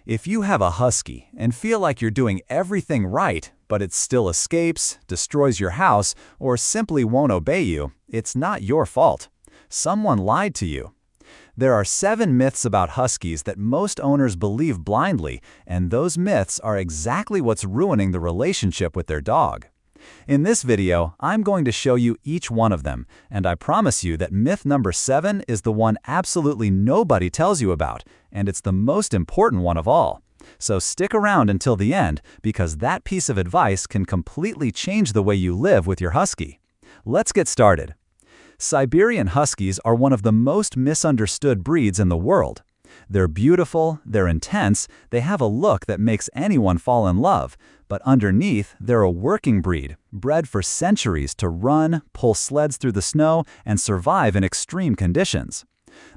If you have a husky and feel like you're doing everything right, but it still escapes, destroys your house, or simply won't obey you, it's not your fault. Someone lied to you. There are 7 myths about huskies that most owners believe blindly, and those myths are exactly what's ruining the relationship with their dog. In this video, I'm going to show you each one of them, and I promise you that myth number 7 is the one absolutely nobody tells you about, and it's the most important one of all. So stick around until the end, because that piece of advice can completely change the way you live with your husky. Let's get started. Siberian Huskies are one of the most misunderstood breeds in the world. They're beautiful, they're intense, they have a look that makes anyone fall in love, but underneath, they're a working breed, bred for centuries to run, pull sleds through the snow, and survive in extreme conditions.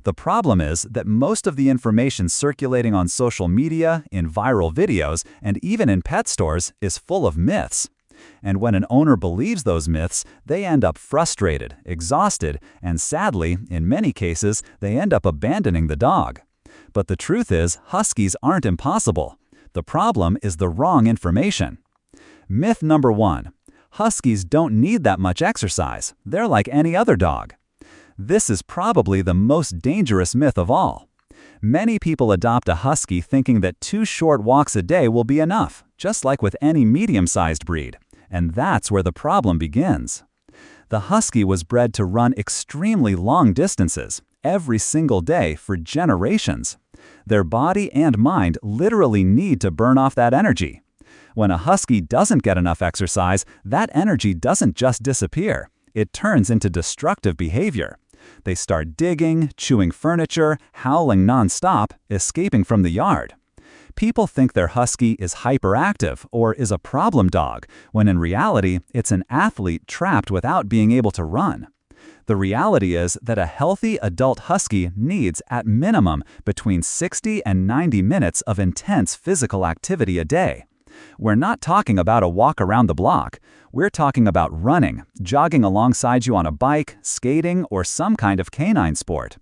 The problem is that most of the information circulating on social media, in viral videos, and even in pet stores is full of myths. And when an owner believes those myths, they end up frustrated, exhausted, and sadly, in many cases, they end up abandoning the dog. But the truth is, huskies aren't impossible. The problem is the wrong information. Myth number 1. Huskies don't need that much exercise. They're like any other dog. This is probably the most dangerous myth of all. Many people adopt a husky thinking that 2 short walks a day will be enough, just like with any medium-sized breed. And that's where the problem begins. The husky was bred to run extremely long distances, every single day for generations. Their body and mind literally need to burn off that energy. When a husky doesn't get enough exercise, that energy doesn't just disappear. It turns into destructive behavior. They start digging, chewing furniture, howling nonstop, escaping from the yard. People think their husky is hyperactive or is a problem dog, when in reality, it's an athlete trapped without being able to run. The reality is that a healthy adult husky needs, at minimum, between 60 and 90 minutes of intense physical activity a day. We're not talking about a walk around the block. We're talking about running, jogging alongside you on a bike, skating, or some kind of canine sport.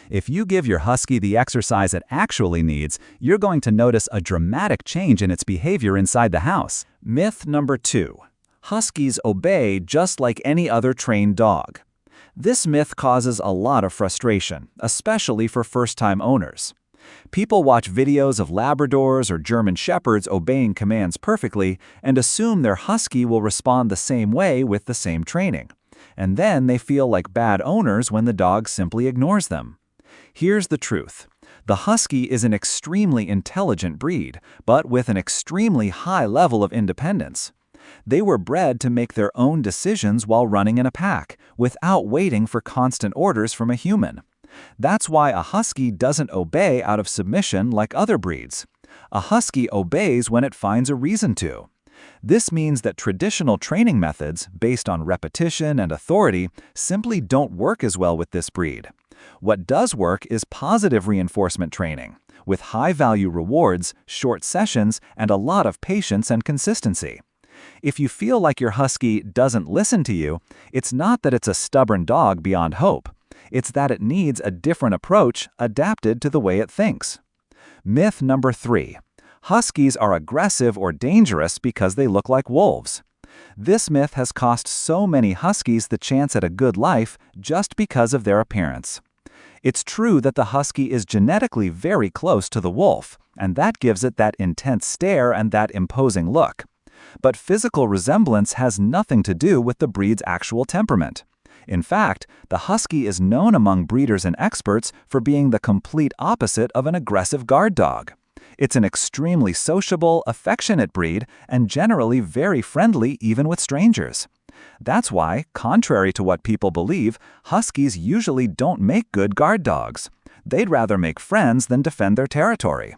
If you give your husky the exercise it actually needs, you're going to notice a dramatic change in its behavior inside the house. Myth number 2. Huskies obey just like any other trained dog. This myth causes a lot of frustration, especially for first-time owners. People watch videos of Labradors or German Shepherds obeying commands perfectly and assume their husky will respond the same way with the same training. And then they feel like bad owners when the dog simply ignores them. Here's the truth. The husky is an extremely intelligent breed, but with an extremely high level of independence. They were bred to make their own decisions while running in a pack, without waiting for constant orders from a human. That's why a husky doesn't obey out of submission like other breeds. A husky obeys when it finds a reason to. This means that traditional training methods, based on repetition and authority, simply don't work as well with this breed. What does work is positive reinforcement training, with high-value rewards, short sessions, and a lot of patience and consistency. If you feel like your husky doesn't listen to you, it's not that it's a stubborn dog beyond hope. It's that it needs a different approach adapted to the way it thinks. Myth number 3. Huskies are aggressive or dangerous because they look like wolves. This myth has cost so many huskies the chance at a good life just because of their appearance. It's true that the husky is genetically very close to the wolf, and that gives it that intense stare and that imposing look. But physical resemblance has nothing to do with the breed's actual temperament. In fact, the husky is known among breeders and experts for being the complete opposite of an aggressive guard dog. It's an extremely sociable, affectionate breed and generally very friendly even with strangers. That's why, contrary to what people believe, huskies usually don't make good guard dogs. They'd rather make friends than defend their territory.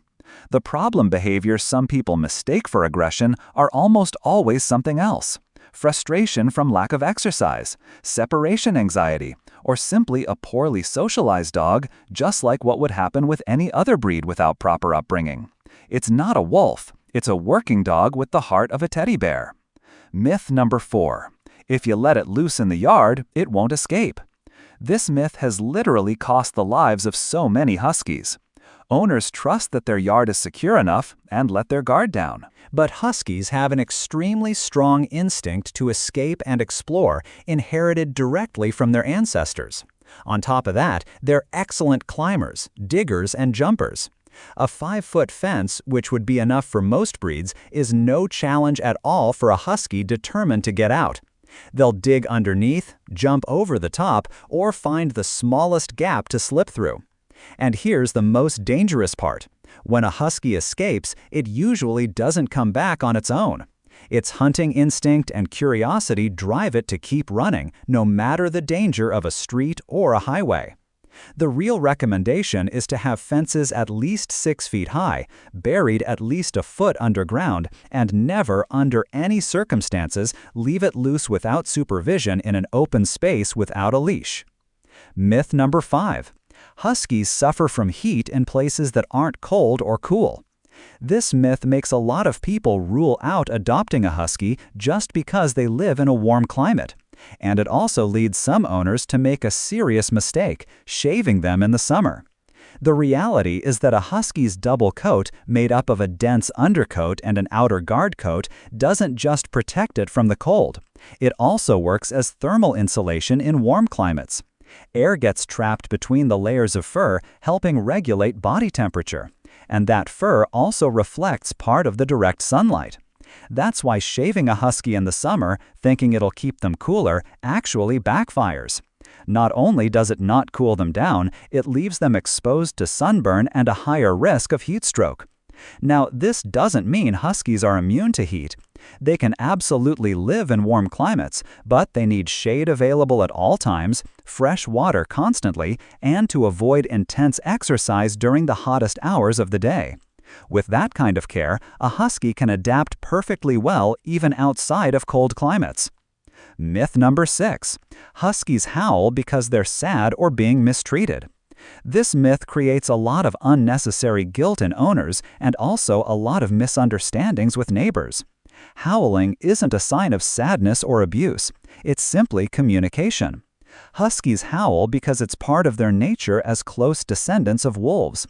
The problem behaviors some people mistake for aggression are almost always something else. Frustration from lack of exercise, separation anxiety, or simply a poorly socialized dog, just like what would happen with any other breed without proper upbringing. It's not a wolf, it's a working dog with the heart of a teddy bear. Myth number 4. If you let it loose in the yard, it won't escape. This myth has literally cost the lives of so many huskies. Owners trust that their yard is secure enough and let their guard down. But Huskies have an extremely strong instinct to escape and explore, inherited directly from their ancestors. On top of that, they're excellent climbers, diggers, and jumpers. A 5-foot fence, which would be enough for most breeds, is no challenge at all for a Husky determined to get out. They'll dig underneath, jump over the top, or find the smallest gap to slip through. And here's the most dangerous part. When a Husky escapes, it usually doesn't come back on its own. Its hunting instinct and curiosity drive it to keep running, no matter the danger of a street or a highway. The real recommendation is to have fences at least 6 feet high, buried at least a foot underground, and never, under any circumstances, leave it loose without supervision in an open space without a leash. Myth number 5. Huskies suffer from heat in places that aren't cold or cool. This myth makes a lot of people rule out adopting a Husky just because they live in a warm climate. And it also leads some owners to make a serious mistake, shaving them in the summer. The reality is that a Husky's double coat, made up of a dense undercoat and an outer guard coat, doesn't just protect it from the cold. It also works as thermal insulation in warm climates. Air gets trapped between the layers of fur, helping regulate body temperature. And that fur also reflects part of the direct sunlight. That's why shaving a Husky in the summer, thinking it'll keep them cooler, actually backfires. Not only does it not cool them down, it leaves them exposed to sunburn and a higher risk of heat stroke. Now, this doesn't mean Huskies are immune to heat. They can absolutely live in warm climates, but they need shade available at all times, fresh water constantly, and to avoid intense exercise during the hottest hours of the day. With that kind of care, a Husky can adapt perfectly well even outside of cold climates. Myth number 6. Huskies howl because they're sad or being mistreated. This myth creates a lot of unnecessary guilt in owners and also a lot of misunderstandings with neighbors. Howling isn't a sign of sadness or abuse. It's simply communication. Huskies howl because it's part of their nature as close descendants of wolves.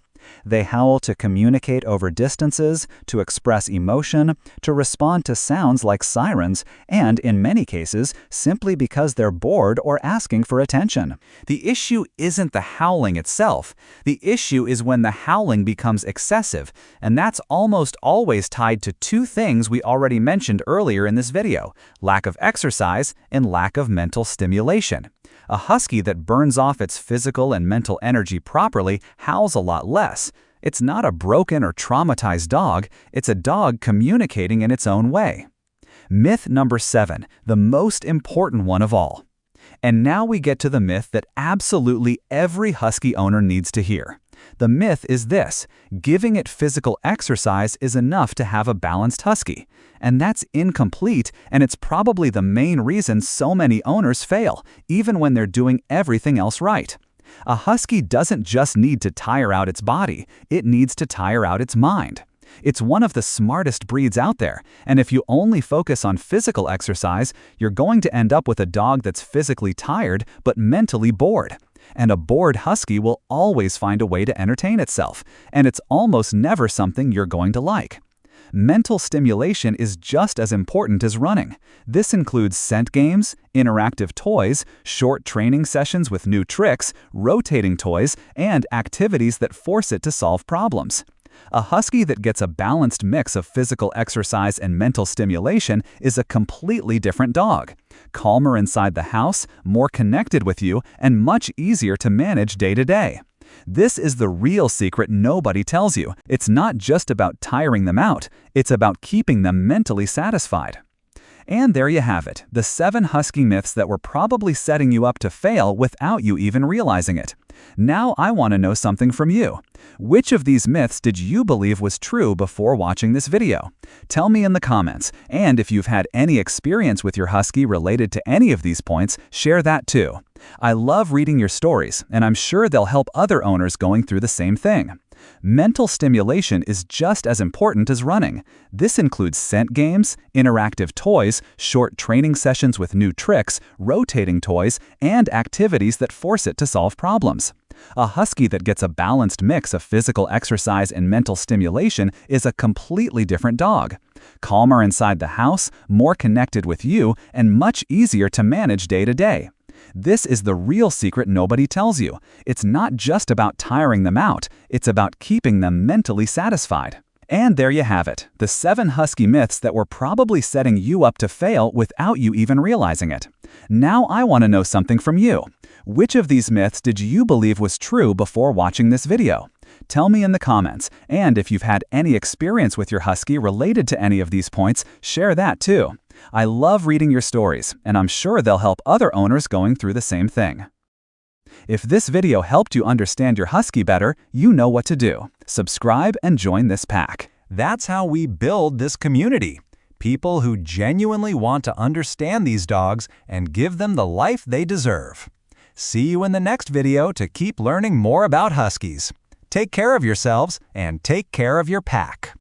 They howl to communicate over distances, to express emotion, to respond to sounds like sirens, and in many cases, simply because they're bored or asking for attention. The issue isn't the howling itself. The issue is when the howling becomes excessive, and that's almost always tied to 2 things we already mentioned earlier in this video: lack of exercise and lack of mental stimulation. A Husky that burns off its physical and mental energy properly howls a lot less. It's not a broken or traumatized dog, it's a dog communicating in its own way. Myth number 7, the most important one of all. And now we get to the myth that absolutely every Husky owner needs to hear. The myth is this: giving it physical exercise is enough to have a balanced Husky. And that's incomplete, and it's probably the main reason so many owners fail, even when they're doing everything else right. A Husky doesn't just need to tire out its body, it needs to tire out its mind. It's one of the smartest breeds out there, and if you only focus on physical exercise, you're going to end up with a dog that's physically tired but mentally bored. And a bored Husky will always find a way to entertain itself, and it's almost never something you're going to like. Mental stimulation is just as important as running. This includes scent games, interactive toys, short training sessions with new tricks, rotating toys, and activities that force it to solve problems. A Husky that gets a balanced mix of physical exercise and mental stimulation is a completely different dog. Calmer inside the house, more connected with you, and much easier to manage day to day. This is the real secret nobody tells you. It's not just about tiring them out, it's about keeping them mentally satisfied. And there you have it, the 7 Husky myths that were probably setting you up to fail without you even realizing it. Now I want to know something from you. Which of these myths did you believe was true before watching this video? Tell me in the comments, and if you've had any experience with your Husky related to any of these points, share that too. I love reading your stories, and I'm sure they'll help other owners going through the same thing. Mental stimulation is just as important as running. This includes scent games, interactive toys, short training sessions with new tricks, rotating toys, and activities that force it to solve problems. A husky that gets a balanced mix of physical exercise and mental stimulation is a completely different dog. Calmer inside the house, more connected with you, and much easier to manage day to day. This is the real secret nobody tells you. It's not just about tiring them out, it's about keeping them mentally satisfied. And there you have it, the 7 husky myths that were probably setting you up to fail without you even realizing it. Now I want to know something from you. Which of these myths did you believe was true before watching this video? Tell me in the comments, and if you've had any experience with your husky related to any of these points, share that too. I love reading your stories, and I'm sure they'll help other owners going through the same thing. If this video helped you understand your husky better, you know what to do. Subscribe and join this pack. That's how we build this community. People who genuinely want to understand these dogs and give them the life they deserve. See you in the next video to keep learning more about huskies. Take care of yourselves and take care of your pack.